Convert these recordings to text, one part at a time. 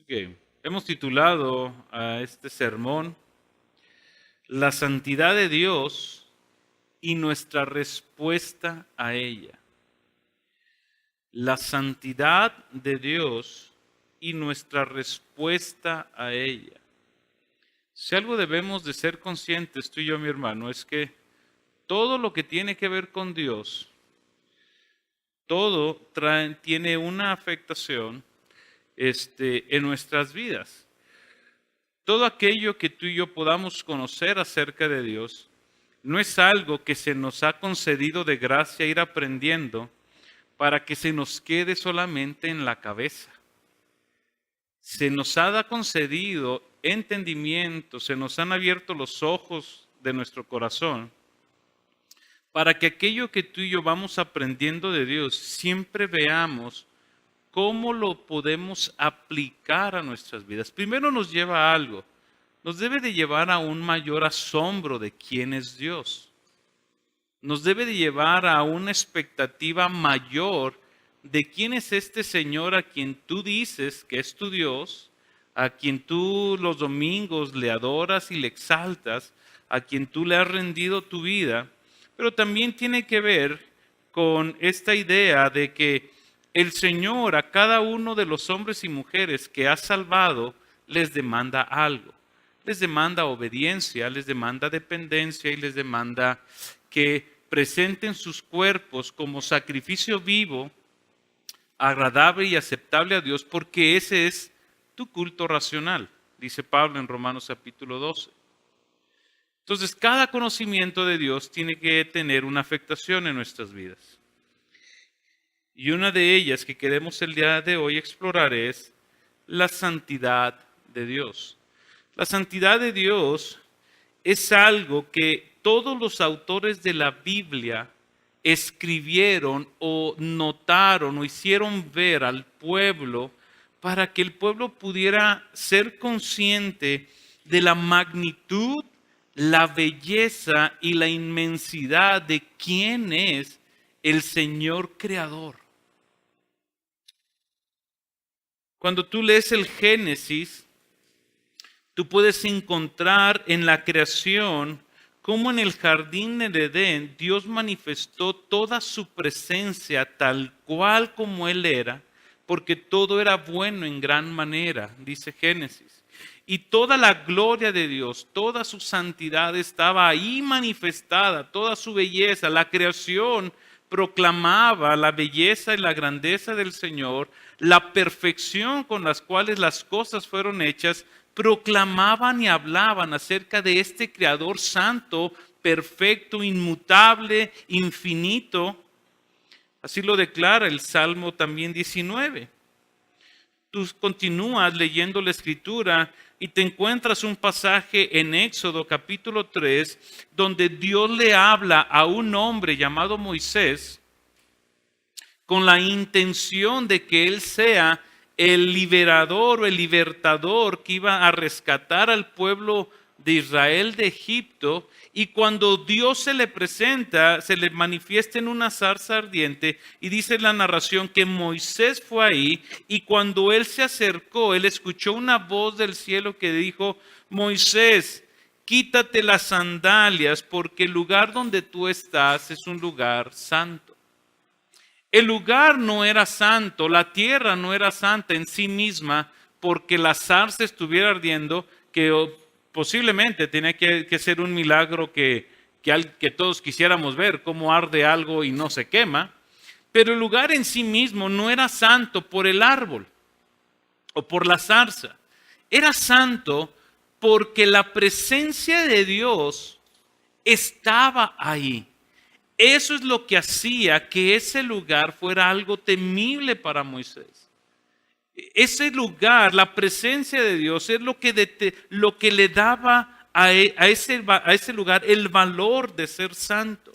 Ok. Hemos titulado a este sermón La santidad de Dios y nuestra respuesta a ella. La santidad de Dios y nuestra respuesta a ella. Si algo debemos de ser conscientes tú y yo, mi hermano, es que todo lo que tiene que ver con Dios, todo tiene una afectación en nuestras vidas. Todo aquello que tú y yo podamos conocer acerca de Dios no es algo que se nos ha concedido de gracia ir aprendiendo para que se nos quede solamente en la cabeza. Se nos ha concedido entendimiento, se nos han abierto los ojos de nuestro corazón para que aquello que tú y yo vamos aprendiendo de Dios siempre veamos cómo lo podemos aplicar a nuestras vidas. Primero nos lleva a algo, nos debe de llevar a un mayor asombro de quién es Dios. Nos debe de llevar a una expectativa mayor de quién es este Señor a quien tú dices que es tu Dios, a quien tú los domingos le adoras y le exaltas, a quien tú le has rendido tu vida, pero también tiene que ver con esta idea de que el Señor a cada uno de los hombres y mujeres que ha salvado les demanda algo. Les demanda obediencia, les demanda dependencia y les demanda que presenten sus cuerpos como sacrificio vivo, agradable y aceptable a Dios, porque ese es tu culto racional, dice Pablo en Romanos capítulo 12. Entonces, cada conocimiento de Dios tiene que tener una afectación en nuestras vidas. Y una de ellas que queremos el día de hoy explorar es la santidad de Dios. La santidad de Dios es algo que todos los autores de la Biblia escribieron o notaron o hicieron ver al pueblo para que el pueblo pudiera ser consciente de la magnitud, la belleza y la inmensidad de quién es el Señor creador. Cuando tú lees el Génesis, tú puedes encontrar en la creación cómo en el jardín del Edén Dios manifestó toda su presencia tal cual como Él era, porque todo era bueno en gran manera, dice Génesis. Y toda la gloria de Dios, toda su santidad estaba ahí manifestada, toda su belleza. La creación proclamaba la belleza y la grandeza del Señor, la perfección con las cuales las cosas fueron hechas, proclamaban y hablaban acerca de este Creador santo, perfecto, inmutable, infinito. Así lo declara el Salmo también 19. Tú continúas leyendo la Escritura y te encuentras un pasaje en Éxodo capítulo 3, donde Dios le habla a un hombre llamado Moisés con la intención de que él sea el liberador o el libertador que iba a rescatar al pueblo de Israel de Egipto. Y cuando Dios se le presenta, se le manifiesta en una zarza ardiente, y dice la narración que Moisés fue ahí, y cuando él se acercó, él escuchó una voz del cielo que dijo: Moisés, quítate las sandalias, porque el lugar donde tú estás es un lugar santo. El lugar no era santo, la tierra no era santa en sí misma, porque la zarza estuviera ardiendo, que posiblemente tenía que ser un milagro que todos quisiéramos ver, cómo arde algo y no se quema. Pero el lugar en sí mismo no era santo por el árbol o por la zarza. Era santo porque la presencia de Dios estaba ahí. Eso es lo que hacía que ese lugar fuera algo temible para Moisés. Ese lugar, la presencia de Dios, es lo que le daba a ese lugar el valor de ser santo.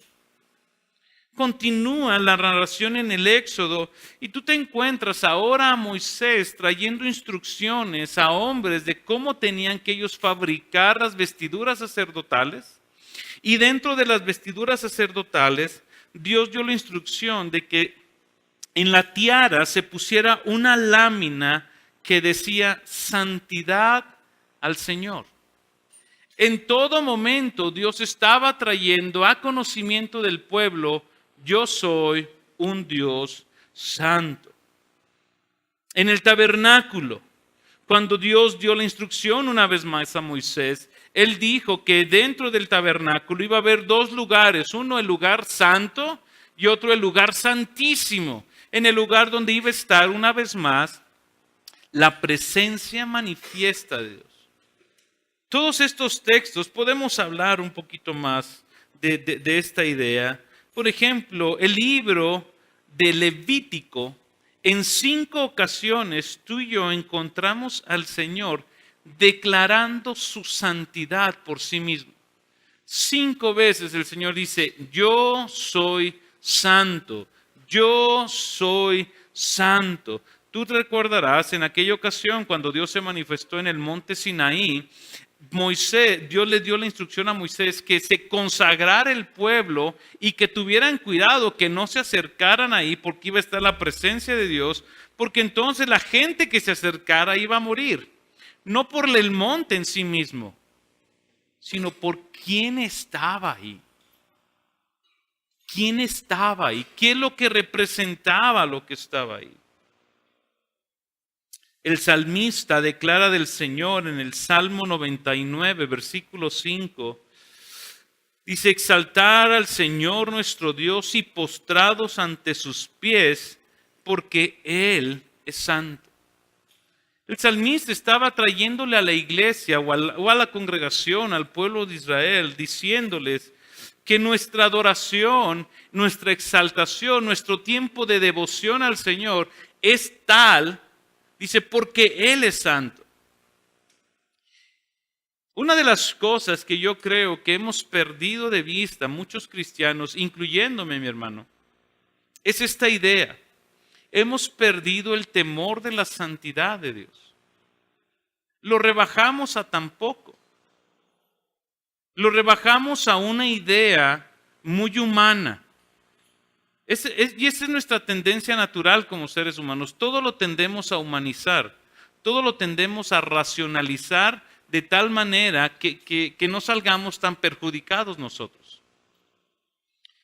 Continúa la narración en el Éxodo y tú te encuentras ahora a Moisés trayendo instrucciones a hombres de cómo tenían que ellos fabricar las vestiduras sacerdotales. Y dentro de las vestiduras sacerdotales, Dios dio la instrucción de que en la tiara se pusiera una lámina que decía santidad al Señor. En todo momento Dios estaba trayendo a conocimiento del pueblo, yo soy un Dios santo. En el tabernáculo, cuando Dios dio la instrucción una vez más a Moisés, Él dijo que dentro del tabernáculo iba a haber dos lugares, uno el lugar santo y otro el lugar santísimo, en el lugar donde iba a estar una vez más la presencia manifiesta de Dios. Todos estos textos podemos hablar un poquito más de esta idea. Por ejemplo, el libro de Levítico, en 5 ocasiones tú y yo encontramos al Señor declarando su santidad por sí mismo. 5 veces el Señor dice, yo soy santo, yo soy santo. Tú te recordarás en aquella ocasión cuando Dios se manifestó en el monte Sinaí, Dios le dio la instrucción a Moisés que se consagrara el pueblo y que tuvieran cuidado, que no se acercaran ahí porque iba a estar la presencia de Dios, porque entonces la gente que se acercara iba a morir, no por el monte en sí mismo, sino por quién estaba ahí. ¿Quién estaba ahí? ¿Qué es lo que representaba lo que estaba ahí? El salmista declara del Señor en el Salmo 99, versículo 5, dice, exaltar al Señor nuestro Dios y postrados ante sus pies, porque Él es santo. El salmista estaba trayéndole a la iglesia o a la congregación, al pueblo de Israel, diciéndoles que nuestra adoración, nuestra exaltación, nuestro tiempo de devoción al Señor es tal. Dice, porque Él es santo. Una de las cosas que yo creo que hemos perdido de vista muchos cristianos, incluyéndome, mi hermano, es esta idea. Hemos perdido el temor de la santidad de Dios. Lo rebajamos a tan poco. Lo rebajamos a una idea muy humana. Y esa es nuestra tendencia natural como seres humanos. Todo lo tendemos a humanizar, todo lo tendemos a racionalizar de tal manera que no salgamos tan perjudicados nosotros.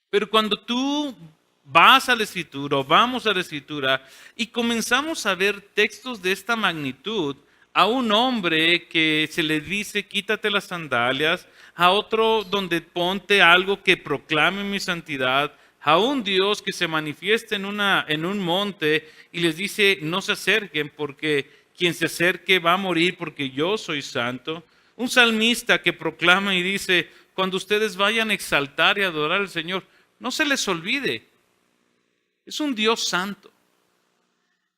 Pero cuando tú vas a la Escritura o vamos a la Escritura y comenzamos a ver textos de esta magnitud, a un hombre que se le dice quítate las sandalias, a otro donde ponte algo que proclame mi santidad, a un Dios que se manifiesta en un monte y les dice no se acerquen porque quien se acerque va a morir porque yo soy santo. Un salmista que proclama y dice cuando ustedes vayan a exaltar y adorar al Señor, no se les olvide, es un Dios santo,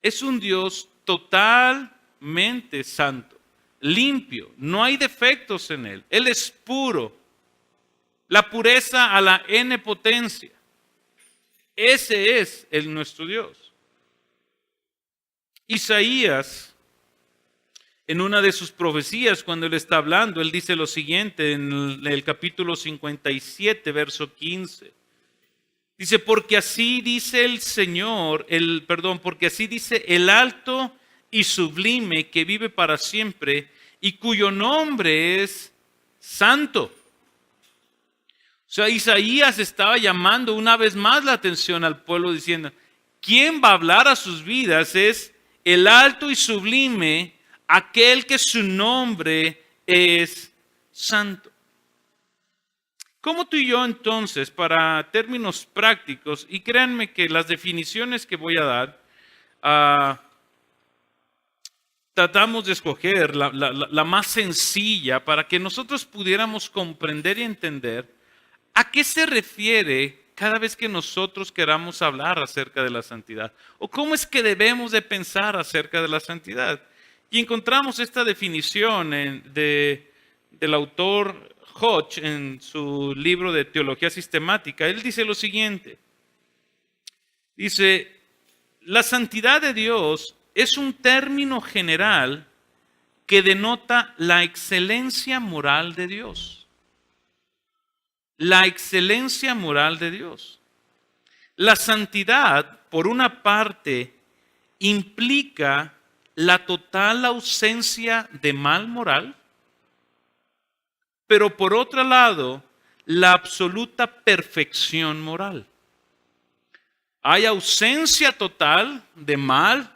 es un Dios totalmente santo, limpio, no hay defectos en Él, Él es puro, la pureza a la N potencia. Ese es nuestro Dios. Isaías, en una de sus profecías, cuando él está hablando, él dice lo siguiente en el capítulo 57, verso 15. Dice, porque así dice el Señor, porque así dice el alto y sublime que vive para siempre y cuyo nombre es santo. O sea, Isaías estaba llamando una vez más la atención al pueblo diciendo, ¿quién va a hablar a sus vidas? Es el alto y sublime, aquel que su nombre es santo. ¿Cómo tú y yo entonces, para términos prácticos, y créanme que las definiciones que voy a dar, tratamos de escoger la más sencilla para que nosotros pudiéramos comprender y entender ¿a qué se refiere cada vez que nosotros queramos hablar acerca de la santidad? ¿O cómo es que debemos de pensar acerca de la santidad? Y encontramos esta definición del autor Hodge en su libro de Teología Sistemática. Él dice lo siguiente. Dice, la santidad de Dios es un término general que denota la excelencia moral de Dios. La excelencia moral de Dios. La santidad, por una parte, implica la total ausencia de mal moral, pero por otro lado, la absoluta perfección moral. Hay ausencia total de mal,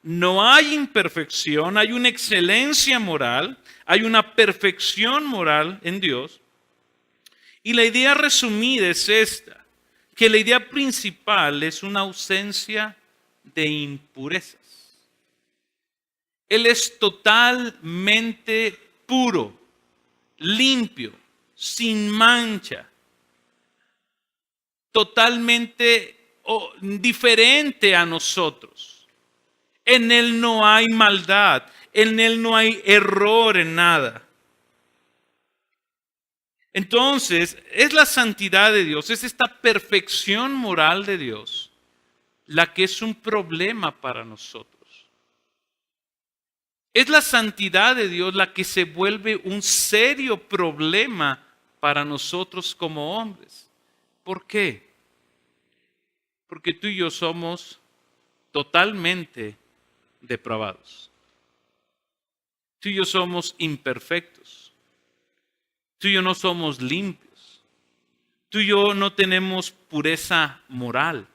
no hay imperfección, hay una excelencia moral, hay una perfección moral en Dios. Y la idea resumida es esta, que la idea principal es una ausencia de impurezas. Él es totalmente puro, limpio, sin mancha, totalmente diferente a nosotros. En Él no hay maldad, en Él no hay error en nada. Entonces, es la santidad de Dios, es esta perfección moral de Dios la que es un problema para nosotros. Es la santidad de Dios la que se vuelve un serio problema para nosotros como hombres. ¿Por qué? Porque tú y yo somos totalmente depravados. Tú y yo somos imperfectos. Tú y yo no somos limpios. Tú y yo no tenemos pureza moral.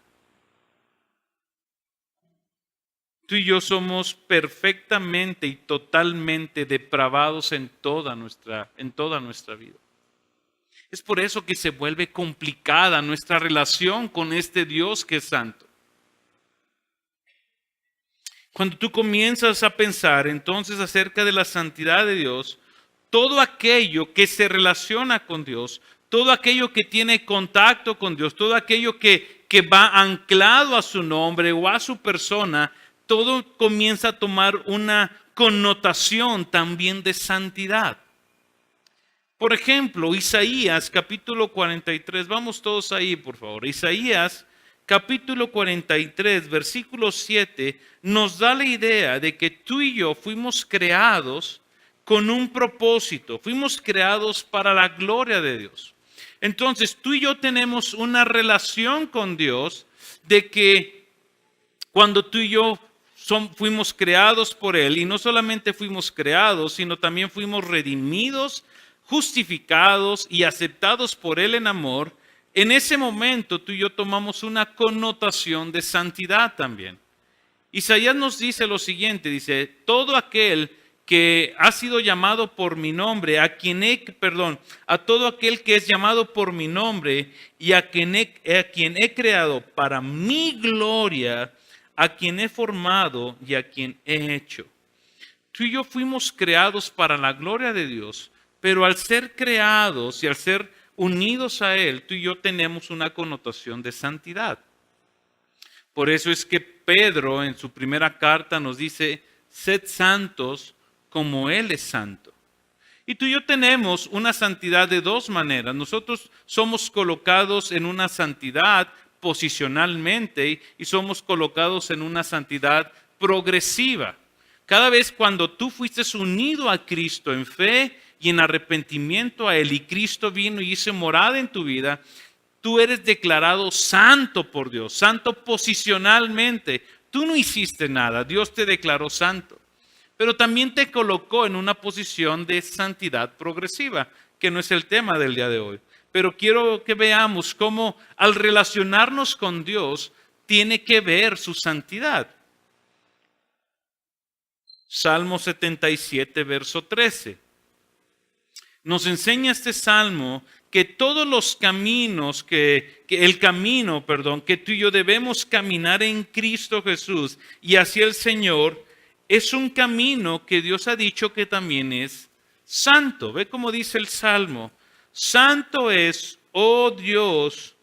Tú y yo somos perfectamente y totalmente depravados en toda nuestra vida. Es por eso que se vuelve complicada nuestra relación con este Dios que es santo. Cuando tú comienzas a pensar entonces acerca de la santidad de Dios, todo aquello que se relaciona con Dios, todo aquello que tiene contacto con Dios, todo aquello que va anclado a su nombre o a su persona, todo comienza a tomar una connotación también de santidad. Por ejemplo, Isaías capítulo 43, vamos todos ahí por favor. Isaías capítulo 43, versículo 7, nos da la idea de que tú y yo fuimos creados con un propósito, fuimos creados para la gloria de Dios. Entonces tú y yo tenemos una relación con Dios de que cuando tú y yo fuimos creados por Él, y no solamente fuimos creados, sino también fuimos redimidos, justificados y aceptados por Él en amor, en ese momento tú y yo tomamos una connotación de santidad también. Isaías nos dice lo siguiente, dice, todo aquel que ha sido llamado por mi nombre, a todo aquel que es llamado por mi nombre y a quien he creado para mi gloria, a quien he formado y a quien he hecho. Tú y yo fuimos creados para la gloria de Dios, pero al ser creados y al ser unidos a Él, tú y yo tenemos una connotación de santidad. Por eso es que Pedro en su primera carta nos dice, sed santos como Él es santo. Y tú y yo tenemos una santidad de dos maneras. Nosotros somos colocados en una santidad posicionalmente y somos colocados en una santidad progresiva. Cada vez cuando tú fuiste unido a Cristo en fe y en arrepentimiento a Él y Cristo vino y hizo morada en tu vida, tú eres declarado santo por Dios, santo posicionalmente. Tú no hiciste nada, Dios te declaró santo, pero también te colocó en una posición de santidad progresiva, que no es el tema del día de hoy. Pero quiero que veamos cómo al relacionarnos con Dios tiene que ver su santidad. Salmo 77, verso 13. Nos enseña este salmo que todos los caminos, que tú y yo debemos caminar en Cristo Jesús y hacia el Señor, es un camino que Dios ha dicho que también es santo. Ve cómo dice el salmo. Santo es, oh Dios,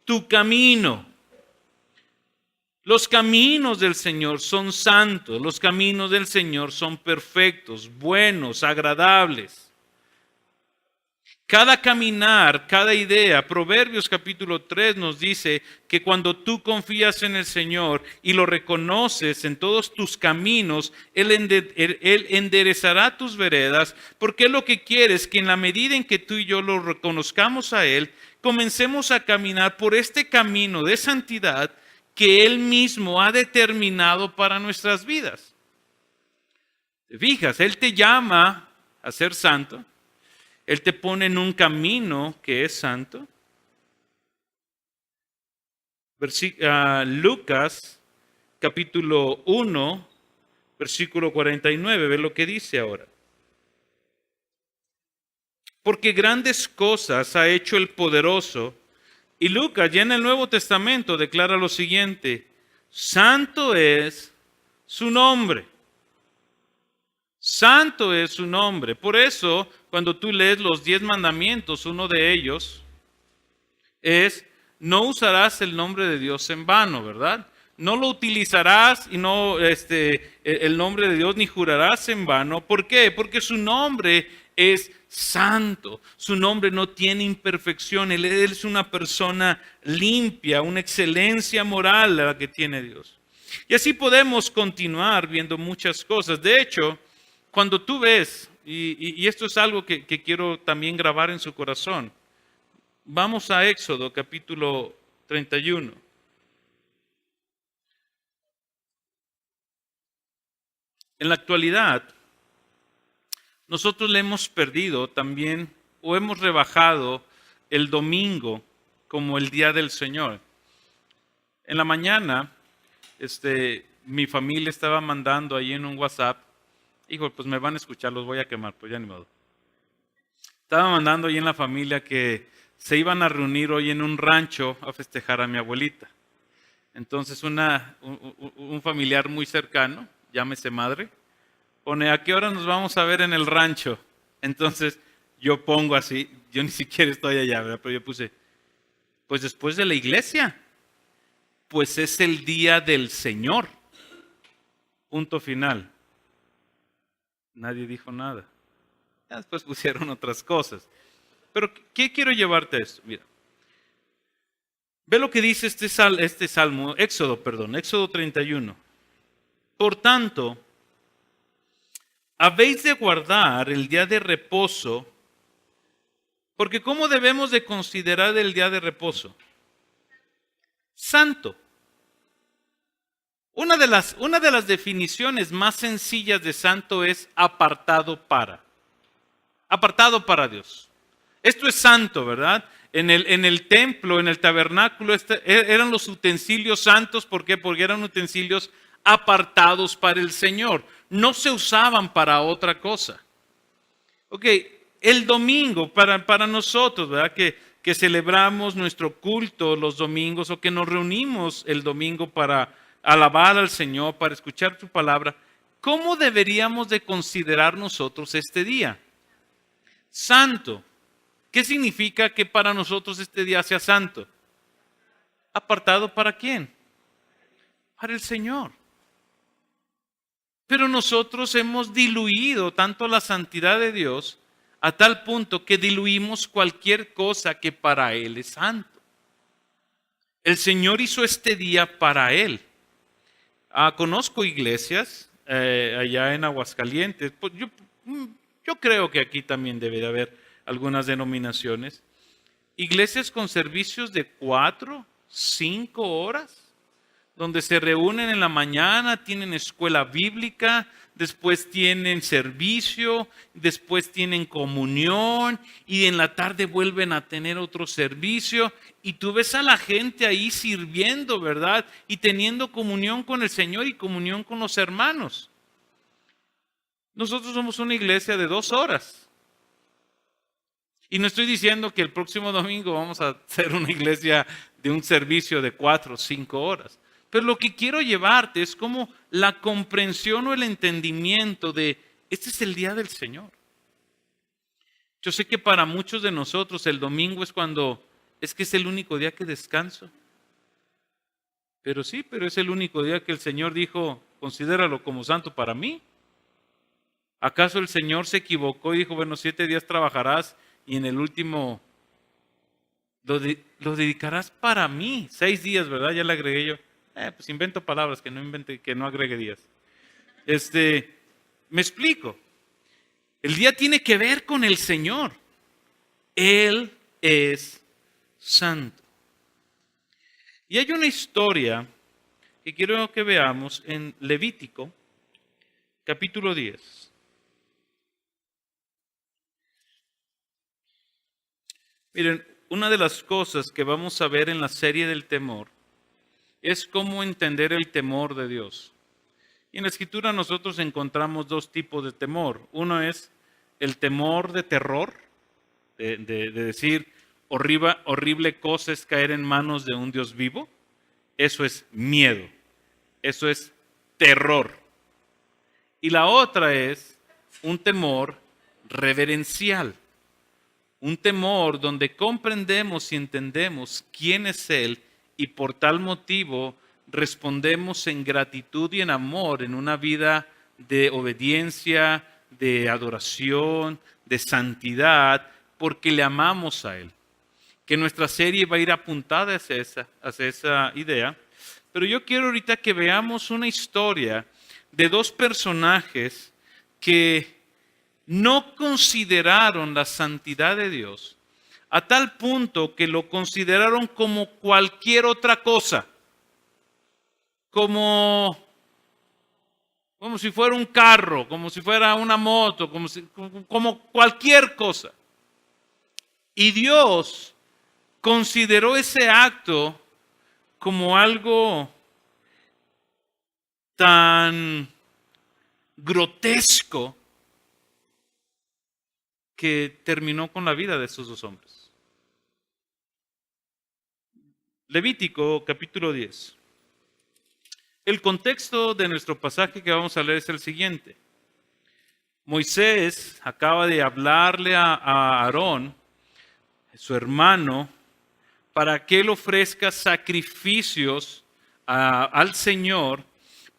tu camino. Los caminos del Señor son santos, los caminos del Señor son perfectos, buenos, agradables. Cada caminar, cada idea, Proverbios capítulo 3 nos dice que cuando tú confías en el Señor y lo reconoces en todos tus caminos, Él enderezará tus veredas, porque Él lo que quiere es que en la medida en que tú y yo lo reconozcamos a Él, comencemos a caminar por este camino de santidad que Él mismo ha determinado para nuestras vidas. ¿Te fijas? Él te llama a ser santo. Él te pone en un camino que es santo. Lucas capítulo 1, versículo 49. Ve lo que dice ahora. Porque grandes cosas ha hecho el poderoso. Y Lucas, ya en el Nuevo Testamento, declara lo siguiente: santo es su nombre. Santo es su nombre. Por eso, cuando tú lees los 10 mandamientos, uno de ellos es: no usarás el nombre de Dios en vano, ¿verdad? No lo utilizarás y no el nombre de Dios, ni jurarás en vano. ¿Por qué? Porque su nombre es santo. Su nombre no tiene imperfección. Él es una persona limpia, una excelencia moral la que tiene Dios. Y así podemos continuar viendo muchas cosas. De hecho, cuando tú ves, y esto es algo que quiero también grabar en su corazón, vamos a Éxodo capítulo 31. En la actualidad, nosotros le hemos perdido también o hemos rebajado el domingo como el día del Señor. En la mañana, mi familia estaba mandando ahí en un WhatsApp, hijo, pues me van a escuchar, los voy a quemar, pues ya ni modo. Estaba mandando ahí en la familia que se iban a reunir hoy en un rancho a festejar a mi abuelita. Entonces un familiar muy cercano, llámese madre, pone: ¿a qué hora nos vamos a ver en el rancho? Entonces yo pongo así, yo ni siquiera estoy allá, ¿verdad? Pero yo puse: pues después de la iglesia, pues es el día del Señor. Punto final. Nadie dijo nada. Ya después pusieron otras cosas. Pero ¿qué quiero llevarte a esto? Mira, ve lo que dice este salmo, Éxodo 31. Por tanto, habéis de guardar el día de reposo, porque ¿cómo debemos de considerar el día de reposo? Santo. Una de las definiciones más sencillas de santo es apartado para. Apartado para Dios. Esto es santo, ¿verdad? En el templo, en el tabernáculo, eran los utensilios santos. ¿Por qué? Porque eran utensilios apartados para el Señor. No se usaban para otra cosa. Ok, el domingo para nosotros, ¿verdad? Que celebramos nuestro culto los domingos o que nos reunimos el domingo para alabar al Señor, para escuchar su palabra. ¿Cómo deberíamos de considerar nosotros este día? Santo. ¿Qué significa que para nosotros este día sea santo? ¿Apartado para quién? Para el Señor. Pero nosotros hemos diluido tanto la santidad de Dios a tal punto que diluimos cualquier cosa que para Él es santo. El Señor hizo este día para Él. Conozco iglesias allá en Aguascalientes. Pues yo creo que aquí también debe de haber algunas denominaciones. Iglesias con servicios de 4, 5 horas, donde se reúnen en la mañana, tienen escuela bíblica, después tienen servicio, después tienen comunión y en la tarde vuelven a tener otro servicio. Y tú ves a la gente ahí sirviendo, ¿verdad? Y teniendo comunión con el Señor y comunión con los hermanos. Nosotros somos una iglesia de 2 horas. Y no estoy diciendo que el próximo domingo vamos a hacer una iglesia de un servicio de 4 o 5 horas. Pero lo que quiero llevarte es como la comprensión o el entendimiento de este es el día del Señor. Yo sé que para muchos de nosotros el domingo es que es el único día que descanso. Pero sí, pero es el único día que el Señor dijo, considéralo como santo para mí. ¿Acaso el Señor se equivocó y dijo, bueno, 7 días trabajarás y en el último lo dedicarás para mí? 6 días, ¿verdad? Ya le agregué yo. Pues invento palabras que no agregue días. Me explico. El día tiene que ver con el Señor. Él es santo. Y hay una historia que quiero que veamos en Levítico, capítulo 10. Miren, una de las cosas que vamos a ver en la serie del temor es cómo entender el temor de Dios. Y en la Escritura nosotros encontramos dos tipos de temor. Uno es el temor de terror, de decir horrible cosa es caer en manos de un Dios vivo. Eso es miedo, eso es terror. Y la otra es un temor reverencial, un temor donde comprendemos y entendemos quién es Él y por tal motivo respondemos en gratitud y en amor en una vida de obediencia, de adoración, de santidad, porque le amamos a Él. Que nuestra serie va a ir apuntada hacia esa idea. Pero yo quiero ahorita que veamos una historia de dos personajes que no consideraron la santidad de Dios a tal punto que lo consideraron como cualquier otra cosa, como si fuera un carro, como si fuera una moto, como cualquier cosa. Y Dios consideró ese acto como algo tan grotesco que terminó con la vida de esos dos hombres. Levítico capítulo 10. El contexto de nuestro pasaje que vamos a leer es el siguiente. Moisés acaba de hablarle a Aarón, su hermano, para que él ofrezca sacrificios al Señor,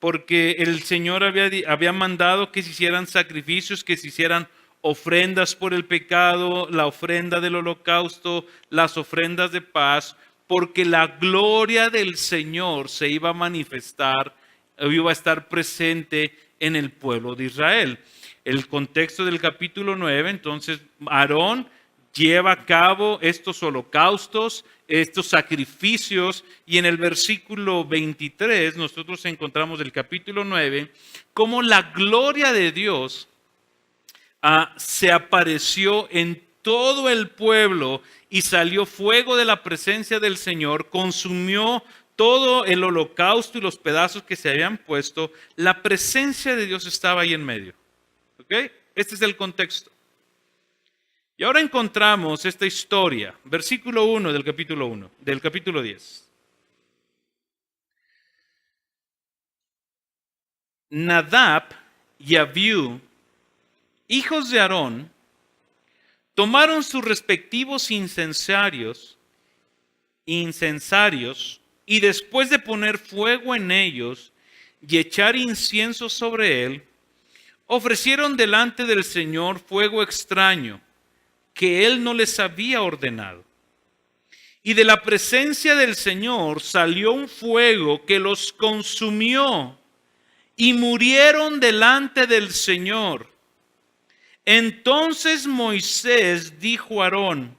porque el Señor había mandado que se hicieran sacrificios, que se hicieran ofrendas por el pecado, la ofrenda del holocausto, las ofrendas de paz, porque la gloria del Señor se iba a manifestar, iba a estar presente en el pueblo de Israel. El contexto del capítulo 9, entonces Aarón lleva a cabo estos holocaustos, estos sacrificios, y en el versículo 23 nosotros encontramos del capítulo 9 cómo la gloria de Dios se apareció en todo el pueblo y salió fuego de la presencia del Señor, consumió todo el holocausto y los pedazos que se habían puesto. La presencia de Dios estaba ahí en medio. ¿Ok? Este es el contexto. Y ahora encontramos esta historia, versículo 1 del capítulo 10. Nadab y Abiú, hijos de Aarón, tomaron sus respectivos incensarios y después de poner fuego en ellos y echar incienso sobre él, ofrecieron delante del Señor fuego extraño que él no les había ordenado. Y de la presencia del Señor salió un fuego que los consumió y murieron delante del Señor. Entonces Moisés dijo a Aarón: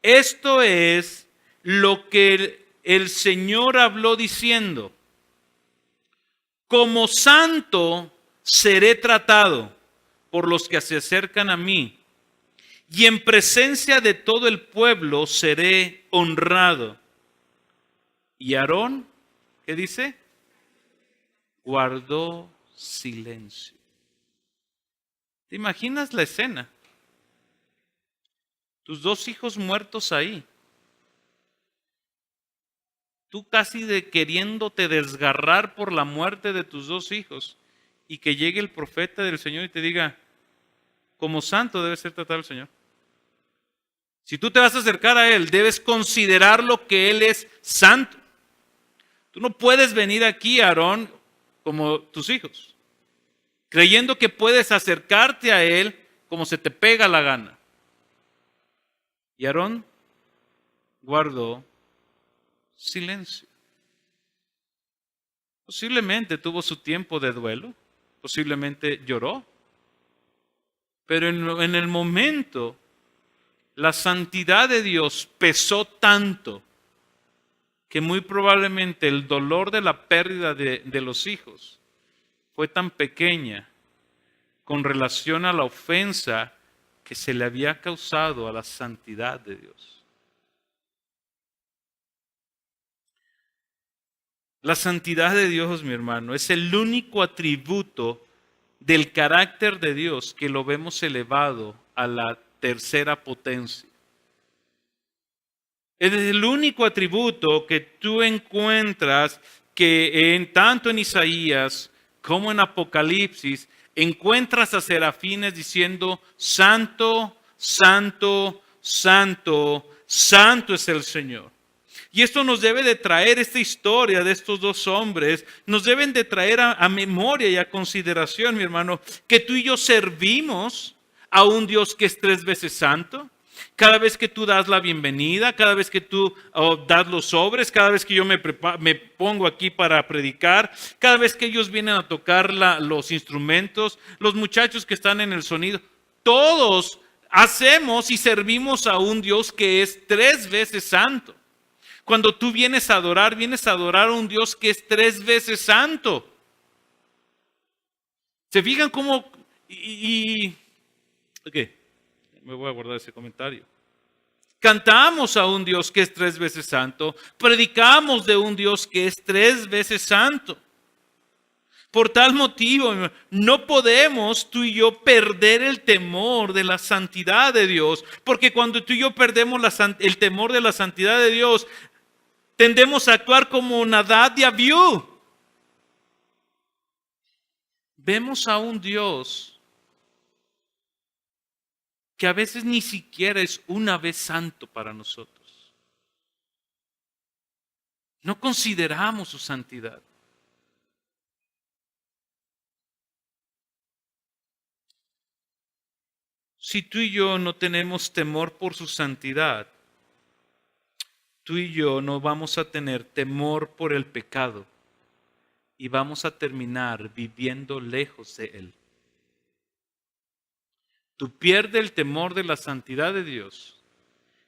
esto es lo que el Señor habló diciendo: como santo seré tratado por los que se acercan a mí, y en presencia de todo el pueblo seré honrado. Y Aarón, ¿qué dice? Guardó silencio. ¿Te imaginas la escena? Tus dos hijos muertos ahí. Tú casi queriéndote desgarrar por la muerte de tus dos hijos, y que llegue el profeta del Señor y te diga: como santo debe ser tratado el Señor. Si tú te vas a acercar a Él, debes considerarlo que Él es santo. Tú no puedes venir aquí, Aarón, como tus hijos, creyendo que puedes acercarte a Él como se te pega la gana. Y Aarón guardó silencio. Posiblemente tuvo su tiempo de duelo, posiblemente lloró, pero en el momento la santidad de Dios pesó tanto que muy probablemente el dolor de la pérdida de los hijos fue tan pequeña con relación a la ofensa que se le había causado a la santidad de Dios. La santidad de Dios, mi hermano, es el único atributo del carácter de Dios que lo vemos elevado a la tercera potencia. Es el único atributo que tú encuentras que tanto en Isaías como en Apocalipsis encuentras a serafines diciendo: Santo, Santo, Santo, Santo es el Señor. Y esto nos debe de traer, esta historia de estos dos hombres, nos deben de traer a memoria y a consideración, mi hermano, que tú y yo servimos a un Dios que es 3 veces santo. Cada vez que tú das la bienvenida, cada vez que tú das los sobres, cada vez que yo me pongo aquí para predicar, cada vez que ellos vienen a tocar los instrumentos, los muchachos que están en el sonido, todos hacemos y servimos a un Dios que es 3 veces santo. Cuando tú vienes a adorar a un Dios que es 3 veces santo. ¿Se fijan cómo? Ok, me voy a guardar ese comentario. Cantamos a un Dios que es 3 veces santo. Predicamos de un Dios que es 3 veces santo. Por tal motivo, no podemos tú y yo perder el temor de la santidad de Dios. Porque cuando tú y yo perdemos el temor de la santidad de Dios, tendemos a actuar como Nadab y Abiú. Vemos a un Dios que a veces ni siquiera es una vez santo para nosotros. No consideramos su santidad. Si tú y yo no tenemos temor por su santidad, tú y yo no vamos a tener temor por el pecado y vamos a terminar viviendo lejos de Él. Tú pierdes el temor de la santidad de Dios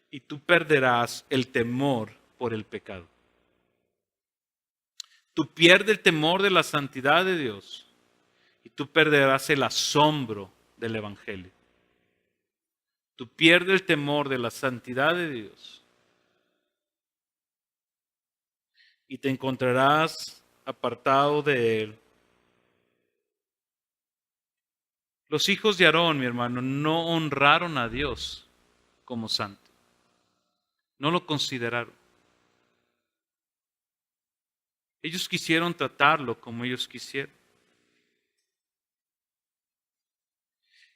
y tú perderás el temor por el pecado. Tú pierdes el temor de la santidad de Dios y tú perderás el asombro del Evangelio. Tú pierdes el temor de la santidad de Dios y te encontrarás apartado de Él. Los hijos de Aarón, mi hermano, no honraron a Dios como santo. No lo consideraron. Ellos quisieron tratarlo como ellos quisieron.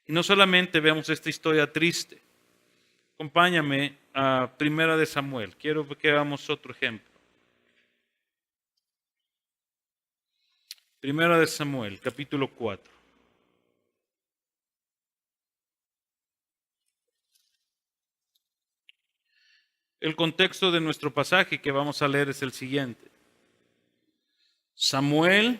Y no solamente vemos esta historia triste. Acompáñame a 1 de Samuel. Quiero que hagamos otro ejemplo. 1 de Samuel, capítulo 4. El contexto de nuestro pasaje que vamos a leer es el siguiente. Samuel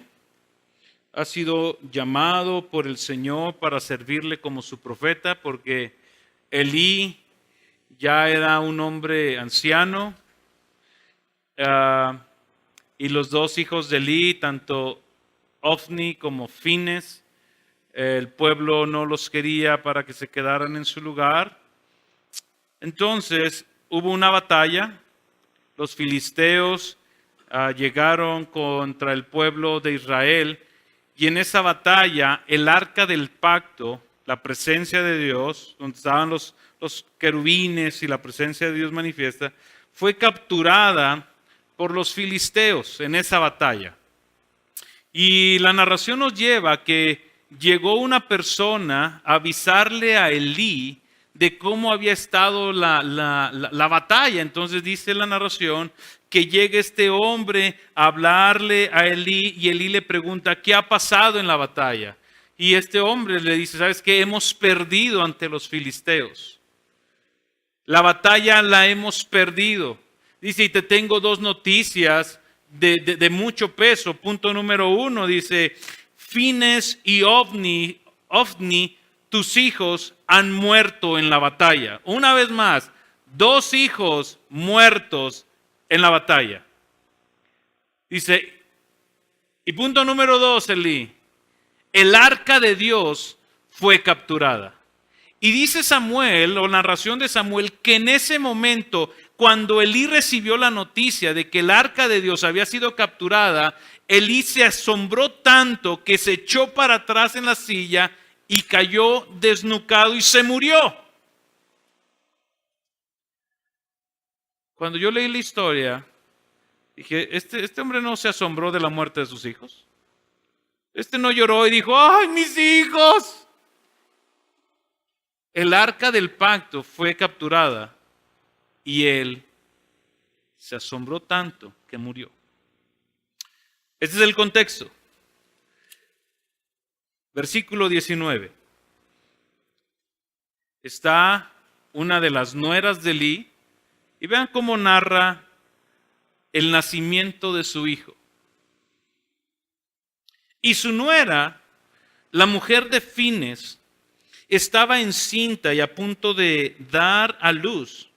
ha sido llamado por el Señor para servirle como su profeta porque Elí ya era un hombre anciano y los dos hijos de Elí, tanto Ofni como Fines, el pueblo no los quería para que se quedaran en su lugar. Entonces hubo una batalla, los filisteos llegaron contra el pueblo de Israel y en esa batalla el arca del pacto, la presencia de Dios, donde estaban los querubines y la presencia de Dios manifiesta, fue capturada por los filisteos en esa batalla. Y la narración nos lleva a que llegó una persona a avisarle a Elí de cómo había estado la batalla. Entonces dice la narración que llega este hombre a hablarle a Elí y Elí le pregunta, ¿qué ha pasado en la batalla? Y este hombre le dice, ¿sabes qué? Hemos perdido ante los filisteos. La batalla la hemos perdido. Dice, y te tengo 2 noticias de mucho peso. Punto número 1, dice, Fines y Ofni, tus hijos han muerto en la batalla. Una vez más, 2 hijos muertos en la batalla. Dice, y punto número 2, Elí, el arca de Dios fue capturada. Y dice Samuel, o narración de Samuel, que en ese momento, cuando Elí recibió la noticia de que el arca de Dios había sido capturada, Elí se asombró tanto que se echó para atrás en la silla y cayó desnucado y se murió. Cuando yo leí la historia, dije, este hombre no se asombró de la muerte de sus hijos. Este no lloró y dijo, ¡ay, mis hijos! El arca del pacto fue capturada y él se asombró tanto que murió. Este es el contexto. Versículo 19. Está una de las nueras de Elí y vean cómo narra el nacimiento de su hijo. Y su nuera, la mujer de Fines, estaba encinta y a punto de dar a luz.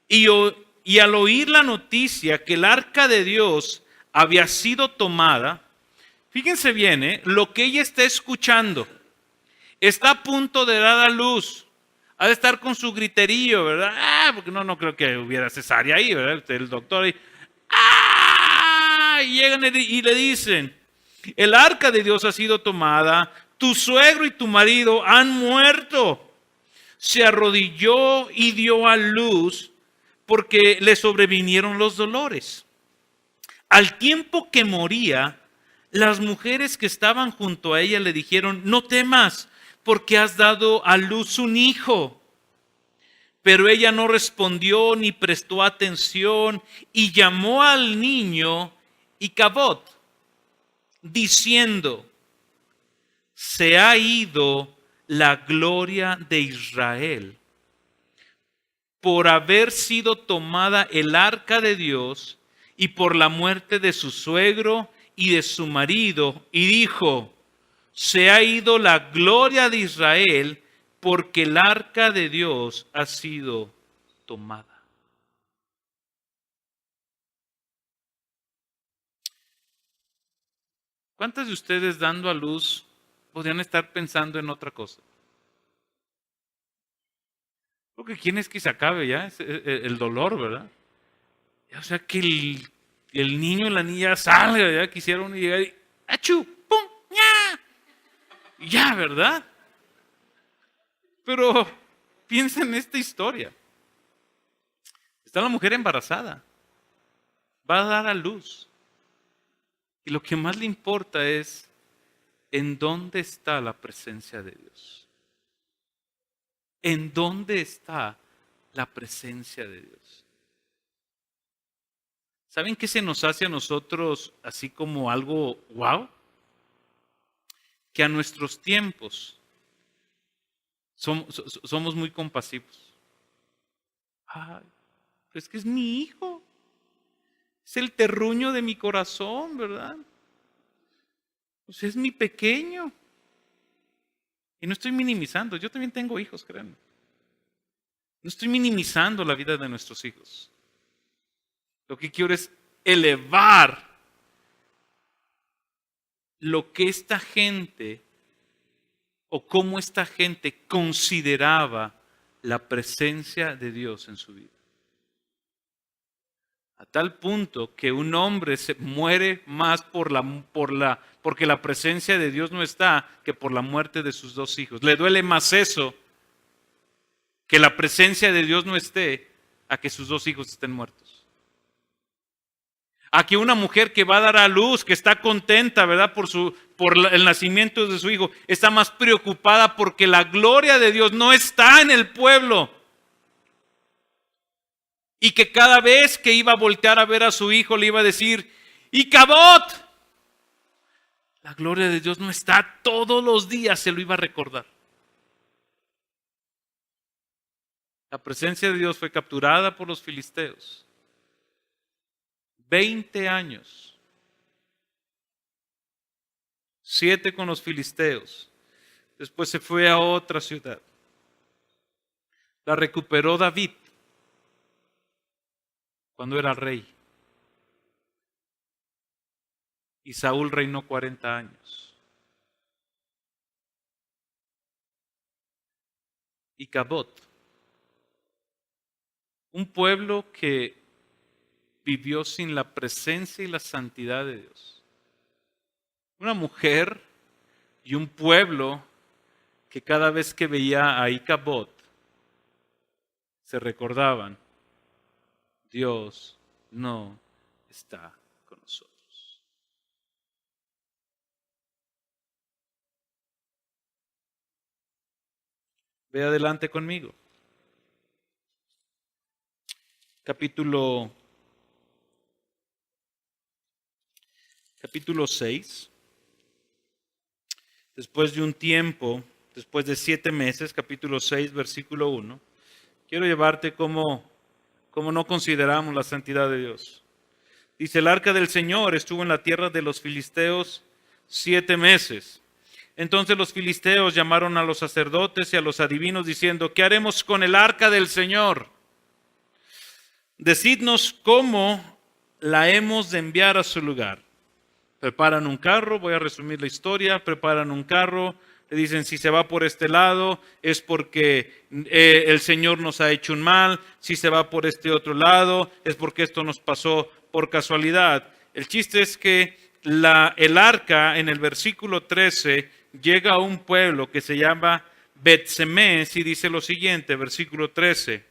Y al oír la noticia que el arca de Dios había sido tomada, fíjense bien, lo que ella está escuchando, está a punto de dar a luz, ha de estar con su griterío, ¿verdad? Porque no creo que hubiera cesárea ahí, ¿verdad? El doctor ahí, y llegan y le dicen, el arca de Dios ha sido tomada, tu suegro y tu marido han muerto. Se arrodilló y dio a luz porque le sobrevinieron los dolores. Al tiempo que moría, las mujeres que estaban junto a ella le dijeron, no temas, porque has dado a luz un hijo. Pero ella no respondió ni prestó atención y llamó al niño Icabod, diciendo, se ha ido la gloria de Israel por haber sido tomada el arca de Dios y por la muerte de su suegro y de su marido. Y dijo, se ha ido la gloria de Israel porque el arca de Dios ha sido tomada. ¿Cuántas de ustedes dando a luz podrían estar pensando en otra cosa? Porque quién es que se acabe ya es el dolor, ¿verdad? O sea, que el niño y la niña salga, ya quisieron llegar y ¡achú! ¡Pum! ¡Ya! Ya, ¿verdad? Pero piensa en esta historia. Está la mujer embarazada. Va a dar a luz. Y lo que más le importa es en dónde está la presencia de Dios. ¿En dónde está la presencia de Dios? ¿Saben qué se nos hace a nosotros así como algo wow? Que a nuestros tiempos somos muy compasivos. Ay, pues es que es mi hijo. Es el terruño de mi corazón, ¿verdad? Pues es mi pequeño. Y no estoy minimizando, yo también tengo hijos, créanme. No estoy minimizando la vida de nuestros hijos. Lo que quiero es elevar lo que esta gente o cómo esta gente consideraba la presencia de Dios en su vida. A tal punto que un hombre se muere más porque la presencia de Dios no está que por la muerte de sus dos hijos. Le duele más eso, que la presencia de Dios no esté, a que sus dos hijos estén muertos. A que una mujer que va a dar a luz, que está contenta, ¿verdad? Por el nacimiento de su hijo, está más preocupada porque la gloria de Dios no está en el pueblo. Y que cada vez que iba a voltear a ver a su hijo le iba a decir, ¡Icabod! La gloria de Dios no está, todos los días se lo iba a recordar. La presencia de Dios fue capturada por los filisteos. 20 años. 7 con los filisteos. Después se fue a otra ciudad. La recuperó David cuando era rey. Y Saúl reinó 40 años. Icabod. Un pueblo que vivió sin la presencia y la santidad de Dios. Una mujer y un pueblo que cada vez que veía a Icabod se recordaban, Dios no está con nosotros. Ve adelante conmigo. Capítulo 6. Después de un tiempo, después de 7 meses, capítulo 6, versículo 1, quiero llevarte cómo no consideramos la santidad de Dios. Dice, el arca del Señor estuvo en la tierra de los filisteos 7 meses. Entonces los filisteos llamaron a los sacerdotes y a los adivinos diciendo, ¿qué haremos con el arca del Señor? Decidnos cómo la hemos de enviar a su lugar. Preparan un carro, voy a resumir la historia, preparan un carro, le dicen si se va por este lado es porque el Señor nos ha hecho un mal, si se va por este otro lado es porque esto nos pasó por casualidad. El chiste es que el arca en el versículo 13 llega a un pueblo que se llama Bet-Semes y dice lo siguiente, versículo 13.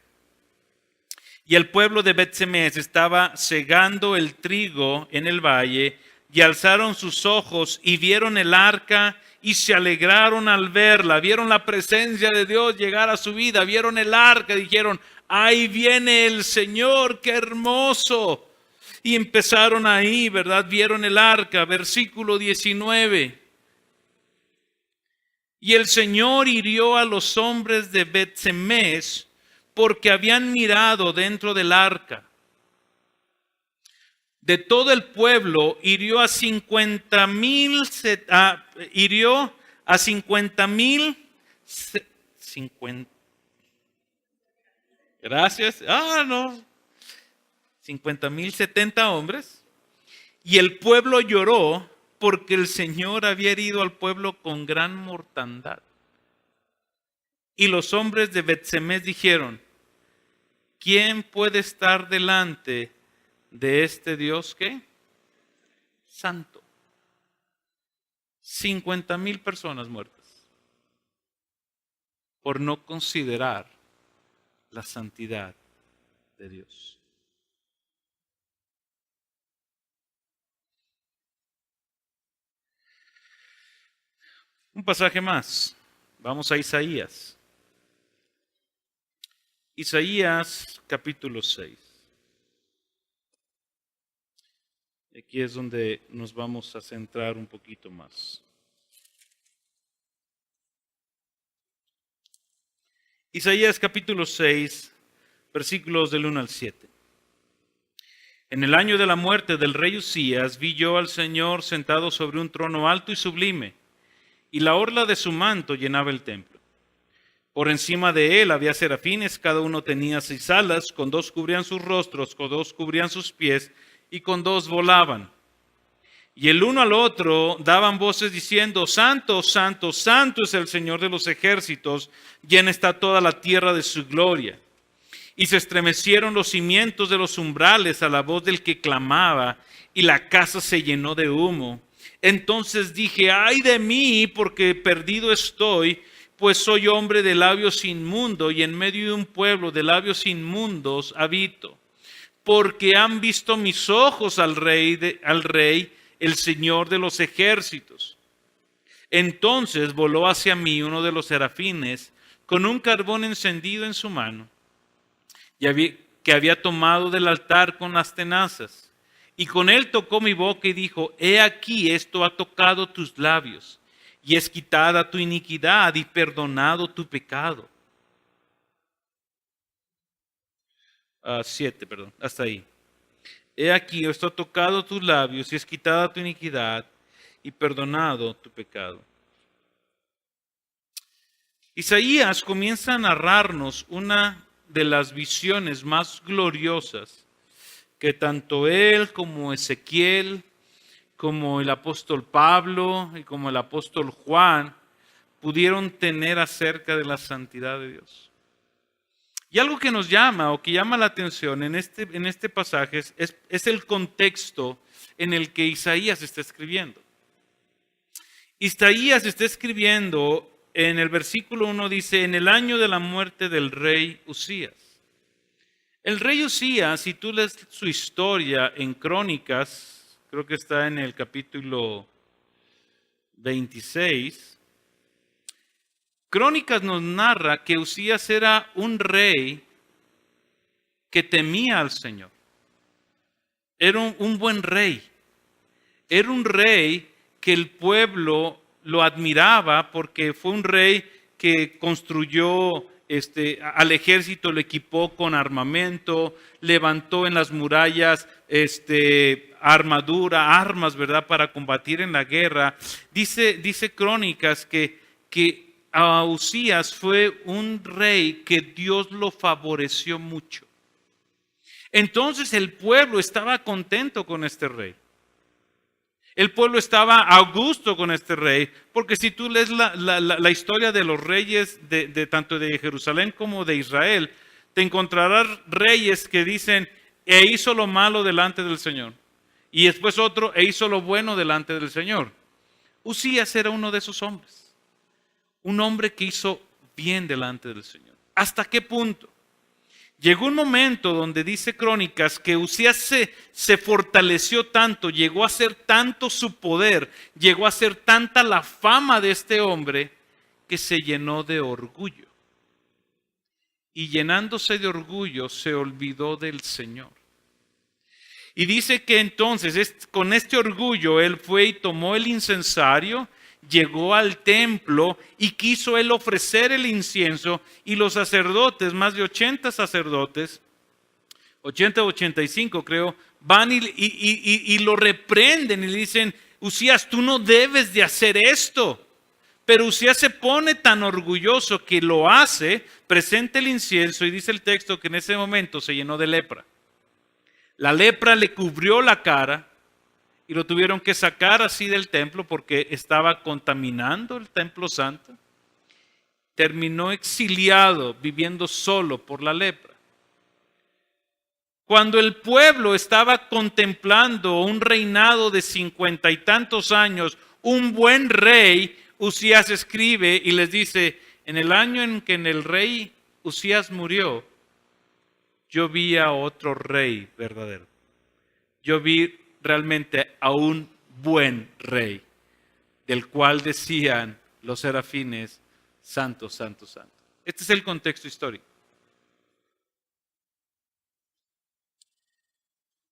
Y el pueblo de Bet-Semes estaba segando el trigo en el valle y alzaron sus ojos y vieron el arca y se alegraron al verla. Vieron la presencia de Dios llegar a su vida. Vieron el arca y dijeron, ahí viene el Señor, qué hermoso. Y empezaron ahí, ¿verdad? Vieron el arca, versículo 19. Y el Señor hirió a los hombres de Bet-Semes porque habían mirado dentro del arca. De todo el pueblo hirió a 50,000, hirió a 50,000, gracias, 50,070 hombres. Y el pueblo lloró porque el Señor había herido al pueblo con gran mortandad. Y los hombres de Bet-Semes dijeron, ¿quién puede estar delante de este Dios qué? Santo. 50,000 personas muertas por no considerar la santidad de Dios. Un pasaje más. Vamos a Isaías. Isaías capítulo 6. Aquí es donde nos vamos a centrar un poquito más. Isaías capítulo 6, versículos del 1 al 7. En el año de la muerte del rey Usías vi yo al Señor sentado sobre un trono alto y sublime, y la orla de su manto llenaba el templo. Por encima de él había serafines, cada uno tenía 6 alas, con 2 cubrían sus rostros, con 2 cubrían sus pies, y con 2 volaban. Y el uno al otro daban voces diciendo, Santo, Santo, Santo es el Señor de los ejércitos, llena está toda la tierra de su gloria. Y se estremecieron los cimientos de los umbrales a la voz del que clamaba, y la casa se llenó de humo. Entonces dije, ay de mí, porque perdido estoy, pues soy hombre de labios inmundos, y en medio de un pueblo de labios inmundos habito. Porque han visto mis ojos al rey, el Señor de los ejércitos. Entonces voló hacia mí uno de los serafines, con un carbón encendido en su mano, que había tomado del altar con las tenazas. Y con él tocó mi boca y dijo, he aquí esto ha tocado tus labios, y es quitada tu iniquidad y perdonado tu pecado. 7, hasta ahí. He aquí esto ha tocado tus labios, y es quitada tu iniquidad y perdonado tu pecado. Isaías comienza a narrarnos una de las visiones más gloriosas que tanto él como Ezequiel, como el apóstol Pablo y como el apóstol Juan pudieron tener acerca de la santidad de Dios. Y algo que nos llama o que llama la atención en este pasaje es el contexto en el que Isaías está escribiendo. Isaías está escribiendo en el versículo 1, dice, en el año de la muerte del rey Usías. El rey Usías, si tú lees su historia en Crónicas, creo que está en el capítulo 26, Crónicas nos narra que Usías era un rey que temía al Señor. Era un buen rey. Era un rey que el pueblo lo admiraba porque fue un rey que construyó al ejército, lo equipó con armamento, levantó en las murallas armas, ¿verdad?, para combatir en la guerra. Dice Crónicas que a Usías fue un rey que Dios lo favoreció mucho. Entonces el pueblo estaba contento con este rey. El pueblo estaba a gusto con este rey, porque si tú lees la historia de los reyes de tanto de Jerusalén como de Israel, te encontrarás reyes que dicen, e hizo lo malo delante del Señor. Y después otro, e hizo lo bueno delante del Señor. Usías era uno de esos hombres. Un hombre que hizo bien delante del Señor. ¿Hasta qué punto? Llegó un momento donde dice Crónicas que Usías se fortaleció tanto, llegó a ser tanto su poder, llegó a ser tanta la fama de este hombre que se llenó de orgullo. Y llenándose de orgullo se olvidó del Señor. Y dice que entonces con este orgullo él fue y tomó el incensario, llegó al templo y quiso él ofrecer el incienso, y los sacerdotes, más de 80 sacerdotes, 80 o 85 creo, van y lo reprenden y le dicen, Usías, tú no debes de hacer esto. Pero Usías se pone tan orgulloso que lo hace, presenta el incienso y dice el texto que en ese momento se llenó de lepra. La lepra le cubrió la cara y lo tuvieron que sacar así del templo porque estaba contaminando el templo santo. Terminó exiliado, viviendo solo por la lepra. Cuando el pueblo estaba contemplando un reinado de 50 y tantos años, un buen rey, Usías escribe y les dice, en el año en que el rey Usías murió, yo vi a otro rey verdadero. Yo vi realmente a un buen rey, del cual decían los serafines, santo, santo, santo. Este es el contexto histórico.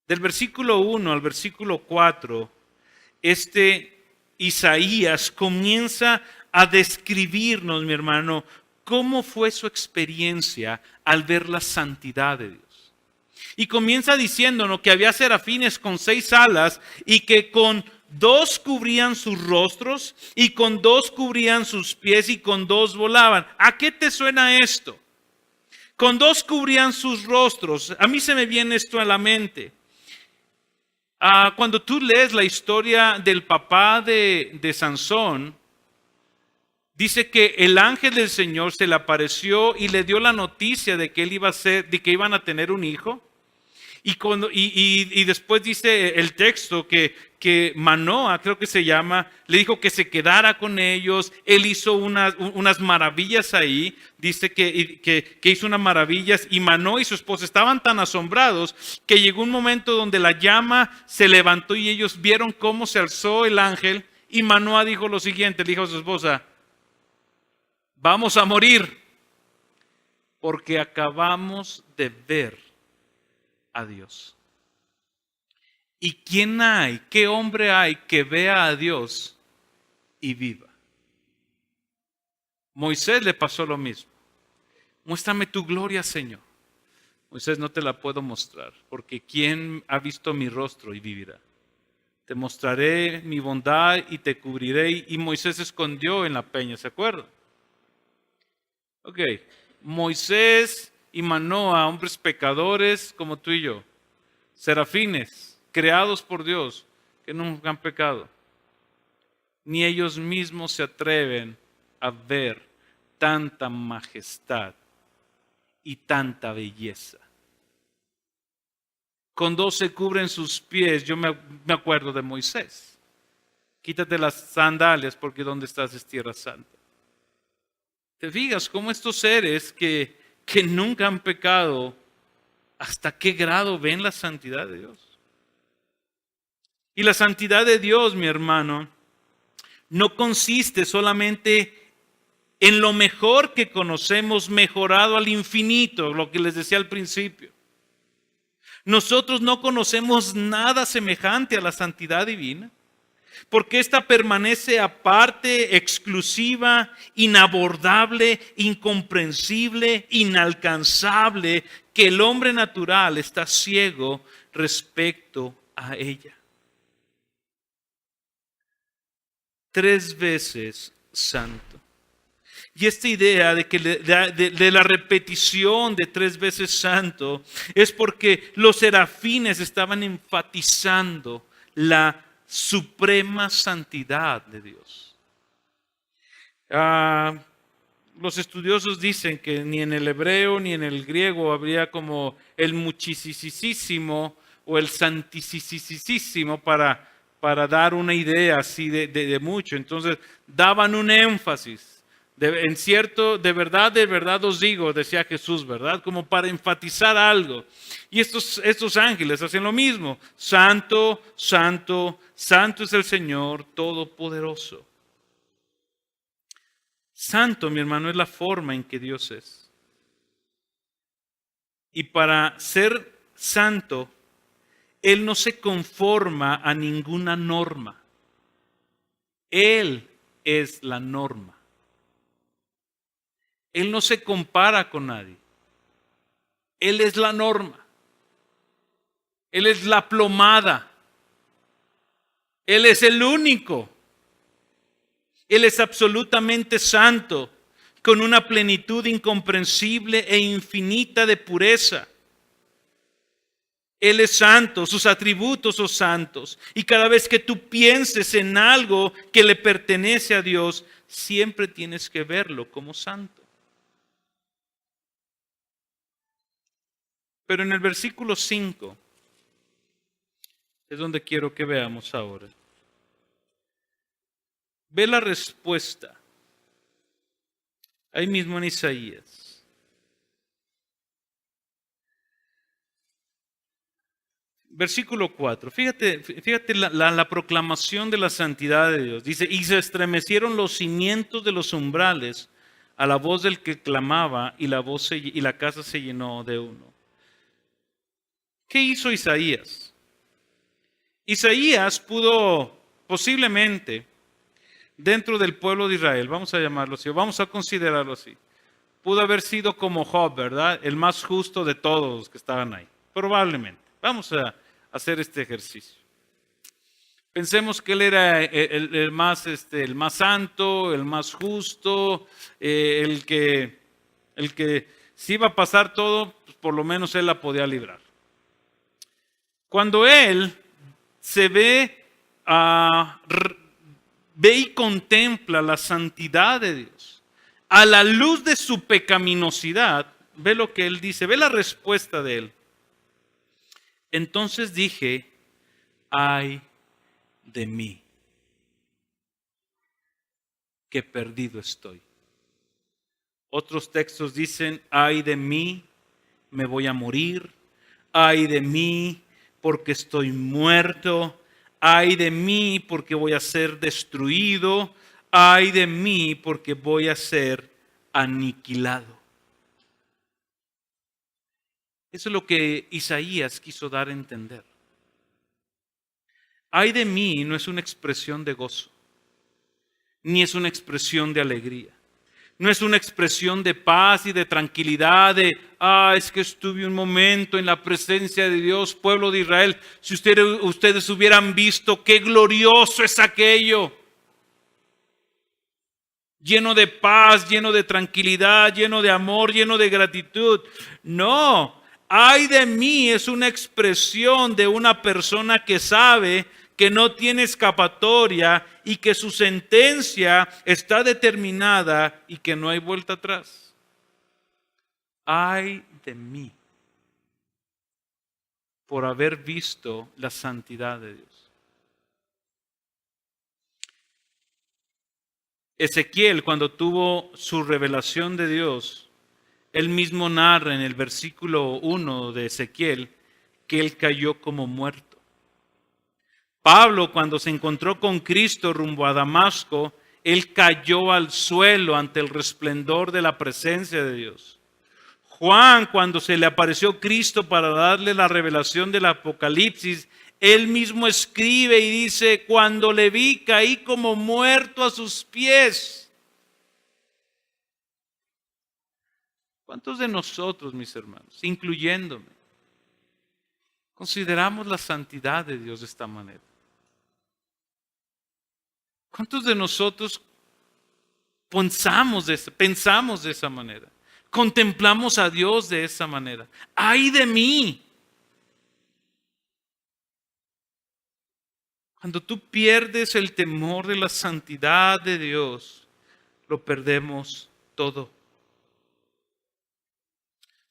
Del versículo 1 al versículo 4, Isaías comienza a describirnos, mi hermano, cómo fue su experiencia al ver la santidad de Dios. Y comienza diciéndonos que había serafines con 6 alas y que con 2 cubrían sus rostros y con 2 cubrían sus pies y con 2 volaban. ¿A qué te suena esto? Con 2 cubrían sus rostros. A mí se me viene esto a la mente. Cuando tú lees la historia del papá de Sansón, dice que el ángel del Señor se le apareció y le dio la noticia de que de que iban a tener un hijo. Y después dice el texto que Manoa, creo que se llama, le dijo que se quedara con ellos. Él hizo unas maravillas ahí. Dice que hizo unas maravillas, y Manoa y su esposa estaban tan asombrados que llegó un momento donde la llama se levantó y ellos vieron cómo se alzó el ángel. Y Manoa dijo lo siguiente, le dijo a su esposa, vamos a morir porque acabamos de ver a Dios. ¿Y quién hay, qué hombre hay que vea a Dios y viva? Moisés le pasó lo mismo. Muéstrame tu gloria, Señor. Moisés, no te la puedo mostrar, porque ¿quién ha visto mi rostro y vivirá? Te mostraré mi bondad y te cubriré. Y Moisés se escondió en la peña, ¿se acuerdan? Ok, Moisés y Manoa, hombres pecadores como tú y yo, serafines, creados por Dios, que nunca han pecado. Ni ellos mismos se atreven a ver tanta majestad y tanta belleza. Con 12 cubren sus pies. Yo me acuerdo de Moisés. Quítate las sandalias porque donde estás es tierra santa. ¿Te fijas cómo estos seres que nunca han pecado, hasta qué grado ven la santidad de Dios? Y la santidad de Dios, mi hermano, no consiste solamente en lo mejor que conocemos, mejorado al infinito, lo que les decía al principio. Nosotros no conocemos nada semejante a la santidad divina, porque ésta permanece aparte, exclusiva, inabordable, incomprensible, inalcanzable, que el hombre natural está ciego respecto a ella. 3 veces santo. Y esta idea de la repetición de 3 veces santo es porque los serafines estaban enfatizando la suprema santidad de Dios. Los estudiosos dicen que ni en el hebreo ni en el griego habría como el muchísimo o el santísimo para dar una idea así de mucho. Entonces daban un énfasis. De verdad os digo, decía Jesús, ¿verdad? Como para enfatizar algo. Y estos ángeles hacen lo mismo. Santo, santo, santo es el Señor Todopoderoso. Santo, mi hermano, es la forma en que Dios es. Y para ser santo, Él no se conforma a ninguna norma. Él es la norma. Él no se compara con nadie. Él es la norma. Él es la plomada. Él es el único. Él es absolutamente santo, con una plenitud incomprensible e infinita de pureza. Él es santo, sus atributos son santos. Y cada vez que tú pienses en algo que le pertenece a Dios, siempre tienes que verlo como santo. Pero en el versículo 5 es donde quiero que veamos ahora. Ve la respuesta. Ahí mismo en Isaías. Versículo 4. Fíjate la proclamación de la santidad de Dios. Dice, y se estremecieron los cimientos de los umbrales a la voz del que clamaba y la casa se llenó de humo. ¿Qué hizo Isaías? Isaías pudo posiblemente, dentro del pueblo de Israel, vamos a llamarlo así, vamos a considerarlo así, pudo haber sido como Job, ¿verdad? El más justo de todos los que estaban ahí, probablemente. Vamos a hacer este ejercicio. Pensemos que él era el más santo, el más justo, el que si iba a pasar todo, pues por lo menos él la podía librar. Cuando él se ve y contempla la santidad de Dios, a la luz de su pecaminosidad, ve lo que él dice, ve la respuesta de él. Entonces dije, ay de mí, que perdido estoy. Otros textos dicen, ay de mí, me voy a morir, ay de mí, porque estoy muerto, ay de mí porque voy a ser destruido, ay de mí porque voy a ser aniquilado. Eso es lo que Isaías quiso dar a entender. Ay de mí no es una expresión de gozo, ni es una expresión de alegría. No es una expresión de paz y de tranquilidad, es que estuve un momento en la presencia de Dios, pueblo de Israel. Si ustedes hubieran visto qué glorioso es aquello. Lleno de paz, lleno de tranquilidad, lleno de amor, lleno de gratitud. No, ay de mí es una expresión de una persona que sabe que no tiene escapatoria y que su sentencia está determinada y que no hay vuelta atrás. Ay de mí por haber visto la santidad de Dios. Ezequiel, cuando tuvo su revelación de Dios, él mismo narra en el versículo 1 de Ezequiel que él cayó como muerto. Pablo, cuando se encontró con Cristo rumbo a Damasco, él cayó al suelo ante el resplendor de la presencia de Dios. Juan, cuando se le apareció Cristo para darle la revelación del Apocalipsis, él mismo escribe y dice, cuando le vi caí como muerto a sus pies. ¿Cuántos de nosotros, mis hermanos, incluyéndome, consideramos la santidad de Dios de esta manera? ¿Cuántos de nosotros pensamos de esa manera? Contemplamos a Dios de esa manera. ¡Ay de mí! Cuando tú pierdes el temor de la santidad de Dios, lo perdemos todo.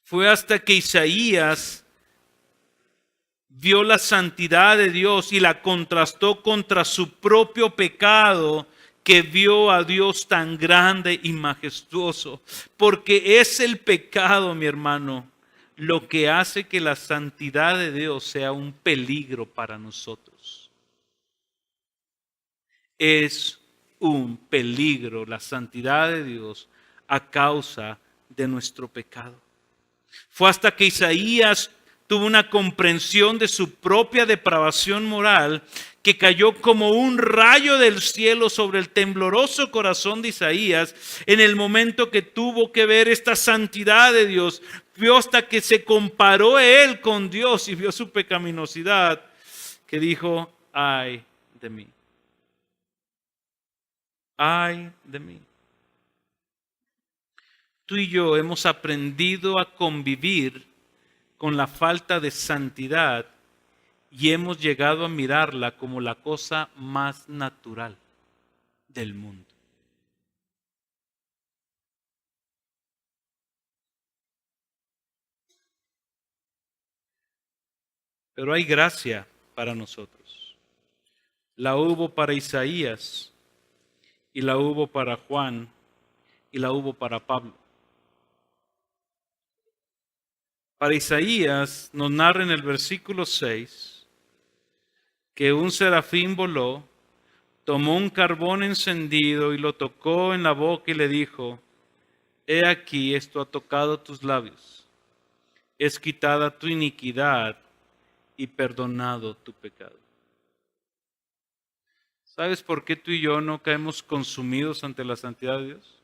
Fue hasta que Isaías vio la santidad de Dios y la contrastó contra su propio pecado, que vio a Dios tan grande y majestuoso. Porque es el pecado, mi hermano, lo que hace que la santidad de Dios sea un peligro para nosotros. Es un peligro la santidad de Dios a causa de nuestro pecado. Fue hasta que Isaías tuvo una comprensión de su propia depravación moral que cayó como un rayo del cielo sobre el tembloroso corazón de Isaías en el momento que tuvo que ver esta santidad de Dios. Vio hasta que se comparó él con Dios y vio su pecaminosidad, que dijo, ay de mí. Ay de mí. Tú y yo hemos aprendido a convivir con la falta de santidad y hemos llegado a mirarla como la cosa más natural del mundo. Pero hay gracia para nosotros. La hubo para Isaías y la hubo para Juan y la hubo para Pablo. Para Isaías nos narra en el versículo 6 que un serafín voló, tomó un carbón encendido y lo tocó en la boca y le dijo, he aquí, esto ha tocado tus labios, es quitada tu iniquidad y perdonado tu pecado. ¿Sabes por qué tú y yo no caemos consumidos ante la santidad de Dios?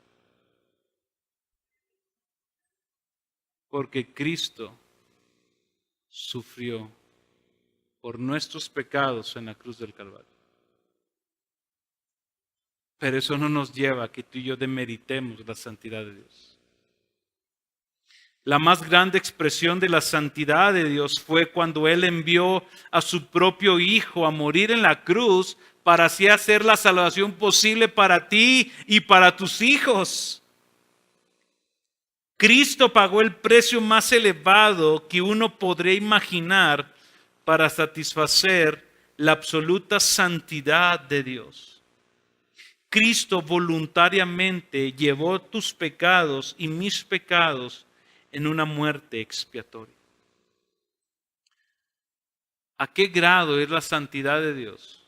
Porque Cristo sufrió por nuestros pecados en la cruz del Calvario. Pero eso no nos lleva a que tú y yo demeritemos la santidad de Dios. La más grande expresión de la santidad de Dios fue cuando Él envió a su propio Hijo a morir en la cruz para así hacer la salvación posible para ti y para tus hijos. Cristo pagó el precio más elevado que uno podría imaginar para satisfacer la absoluta santidad de Dios. Cristo voluntariamente llevó tus pecados y mis pecados en una muerte expiatoria. ¿A qué grado es la santidad de Dios?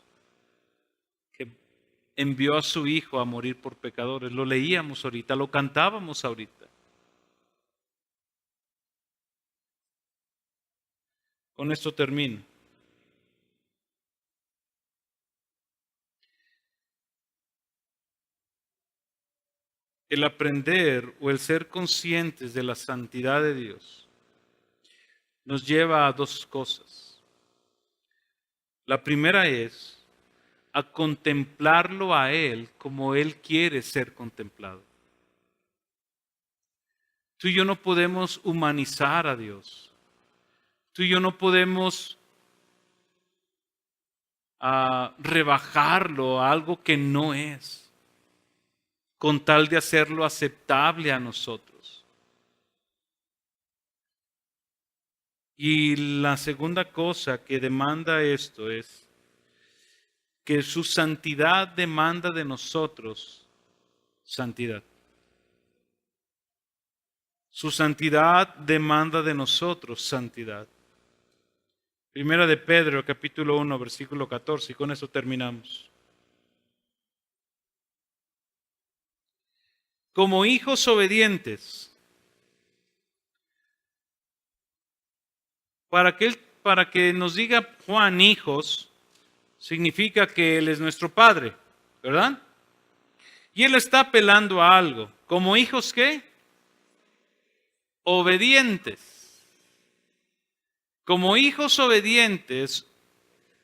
Que envió a su Hijo a morir por pecadores. Lo leíamos ahorita, lo cantábamos ahorita. Con esto termino. El aprender o el ser conscientes de la santidad de Dios nos lleva a dos cosas. La primera es a contemplarlo a Él como Él quiere ser contemplado. Tú y yo no podemos humanizar a Dios. Tú y yo no podemos a rebajarlo a algo que no es, con tal de hacerlo aceptable a nosotros. Y la segunda cosa que demanda esto es que su santidad demanda de nosotros santidad. Su santidad demanda de nosotros santidad. Primera de Pedro, capítulo 1, versículo 14, y con eso terminamos. Como hijos obedientes, para que nos diga Juan hijos, significa que Él es nuestro Padre, ¿verdad? Y Él está apelando a algo. ¿Como hijos qué? Obedientes. Como hijos obedientes,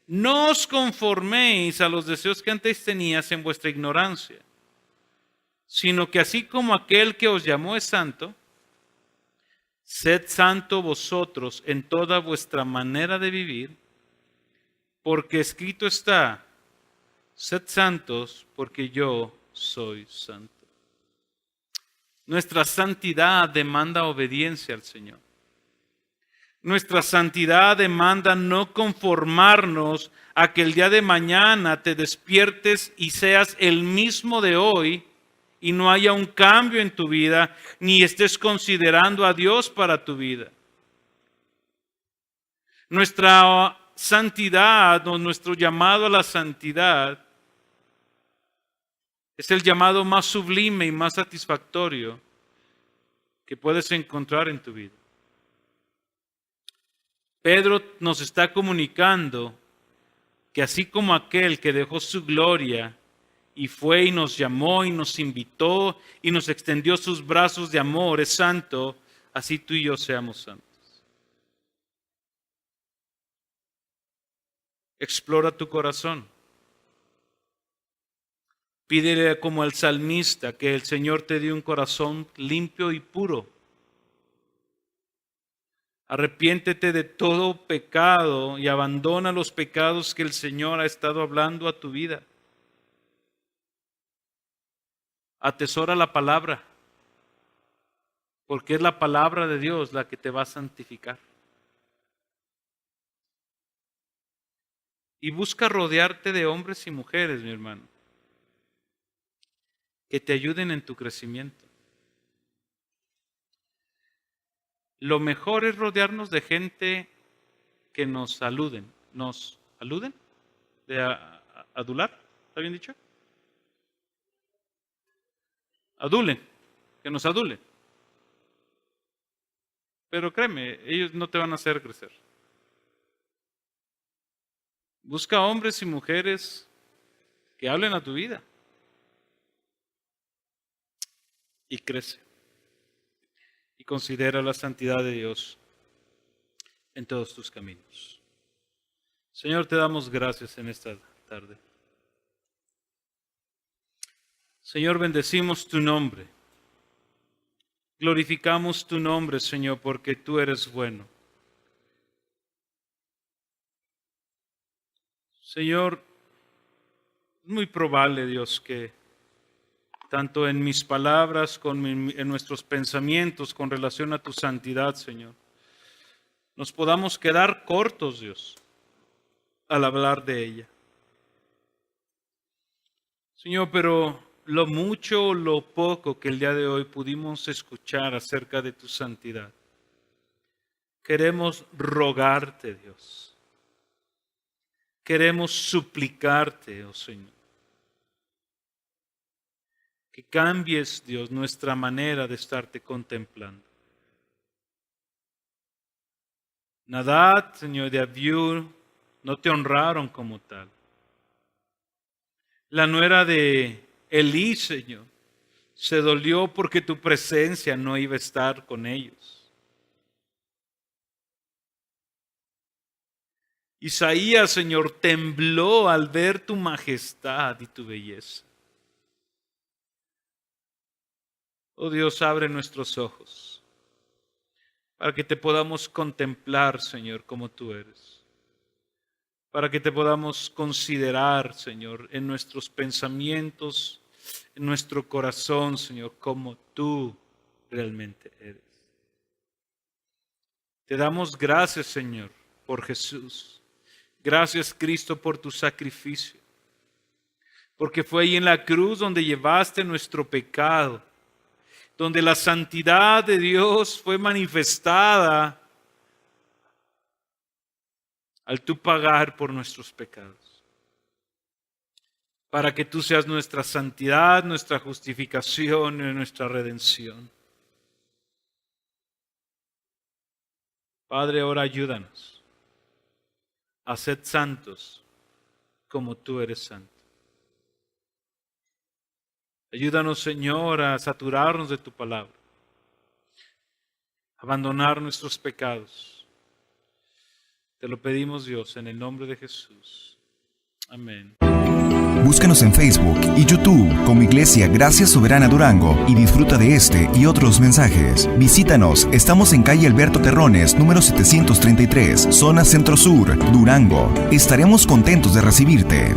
no os conforméis a los deseos que antes tenías en vuestra ignorancia, sino que así como aquel que os llamó es santo, sed santo vosotros en toda vuestra manera de vivir, porque escrito está, sed santos porque yo soy santo. Nuestra santidad demanda obediencia al Señor. Nuestra santidad demanda no conformarnos a que el día de mañana te despiertes y seas el mismo de hoy y no haya un cambio en tu vida, ni estés considerando a Dios para tu vida. Nuestra santidad o nuestro llamado a la santidad es el llamado más sublime y más satisfactorio que puedes encontrar en tu vida. Pedro nos está comunicando que así como aquel que dejó su gloria y fue y nos llamó y nos invitó y nos extendió sus brazos de amor es santo, así tú y yo seamos santos. Explora tu corazón. Pídele como al salmista que el Señor te dé un corazón limpio y puro. Arrepiéntete de todo pecado y abandona los pecados que el Señor ha estado hablando a tu vida. Atesora la palabra, porque es la palabra de Dios la que te va a santificar. Y busca rodearte de hombres y mujeres, mi hermano, que te ayuden en tu crecimiento. Lo mejor es rodearnos de gente que nos saluden. ¿Nos aluden? ¿De adular? ¿Está bien dicho? Adulen, que nos adulen. Pero créeme, ellos no te van a hacer crecer. Busca hombres y mujeres que hablen a tu vida y crece. Y considera la santidad de Dios en todos tus caminos. Señor, te damos gracias en esta tarde. Señor, bendecimos tu nombre. Glorificamos tu nombre, Señor, porque tú eres bueno. Señor, es muy probable, Dios, que tanto en mis palabras como en nuestros pensamientos con relación a tu santidad, Señor, nos podamos quedar cortos, Dios, al hablar de ella. Señor, pero lo mucho o lo poco que el día de hoy pudimos escuchar acerca de tu santidad, queremos rogarte, Dios. Queremos suplicarte, oh Señor, que cambies, Dios, nuestra manera de estarte contemplando. Nadab, Señor, de Abiú, no te honraron como tal. La nuera de Elí, Señor, se dolió porque tu presencia no iba a estar con ellos. Isaías, Señor, tembló al ver tu majestad y tu belleza. Oh Dios, abre nuestros ojos para que te podamos contemplar, Señor, como tú eres. para que te podamos considerar, Señor, en nuestros pensamientos, en nuestro corazón, Señor, como tú realmente eres. Te damos gracias, Señor, por Jesús. Gracias, Cristo, por tu sacrificio. Porque fue ahí en la cruz donde llevaste nuestro pecado, donde la santidad de Dios fue manifestada al tú pagar por nuestros pecados. Para que tú seas nuestra santidad, nuestra justificación y nuestra redención. Padre, ahora ayúdanos a ser santos como tú eres santo. Ayúdanos, Señor, a saturarnos de tu palabra, abandonar nuestros pecados. Te lo pedimos, Dios, en el nombre de Jesús. Amén. Búscanos en Facebook y YouTube como Iglesia Gracia Soberana Durango y disfruta de este y otros mensajes. Visítanos, estamos en calle Alberto Terrones, número 733, zona Centro Sur, Durango. Estaremos contentos de recibirte.